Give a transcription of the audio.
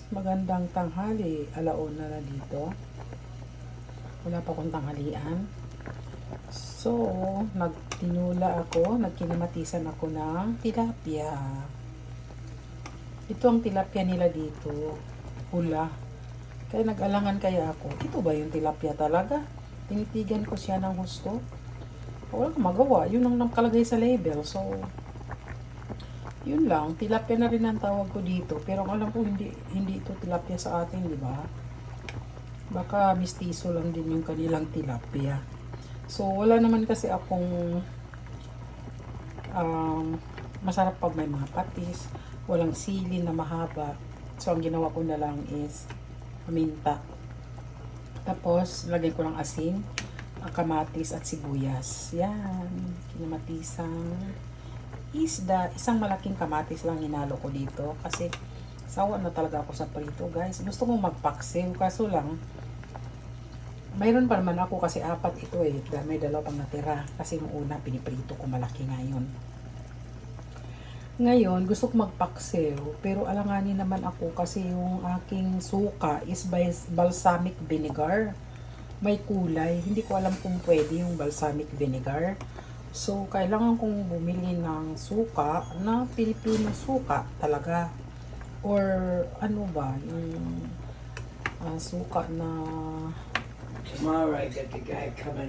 Magandang tanghali, alauna na dito. Wala pa akong tanghalian. So, nagtinula ako, nagkinamatisan ako ng tilapia. Ito ang tilapia nila dito, pula. Kaya nag-alangan kaya ako, ito ba yung tilapia talaga? Tinitigan ko siya ng gusto. Wala akong magawa, yun ang nakalagay sa label. So, yun lang, tilapia na rin ang tawag ko dito. Pero alam ko hindi ito tilapia sa atin, di ba? Baka mistiso lang din yung kanilang tilapia. So, wala naman kasi akong masarap pag may mga patis, walang sili na mahaba. So, ang ginawa ko na lang is paminta. Tapos, lagay ko ng asin, kamatis at sibuyas. Yan, kinamatisang isda. Isang malaking kamatis lang hinalo ko dito kasi sawa na talaga ako sa prito, guys. Gusto kong magpaksiw, kaso lang mayroon pa naman ako kasi 4 ito eh. May 2 pang natira kasi yung una piniprito ko, malaki ngayon. Ngayon, gusto ko magpaksiw, pero alanganin naman ako kasi yung aking suka is balsamic vinegar. May kulay. Hindi ko alam kung pwede yung balsamic vinegar. So, kailangan kong bumili ng suka na Pilipino suka talaga. Or ano ba, yung suka na Tomorrow I got the guy coming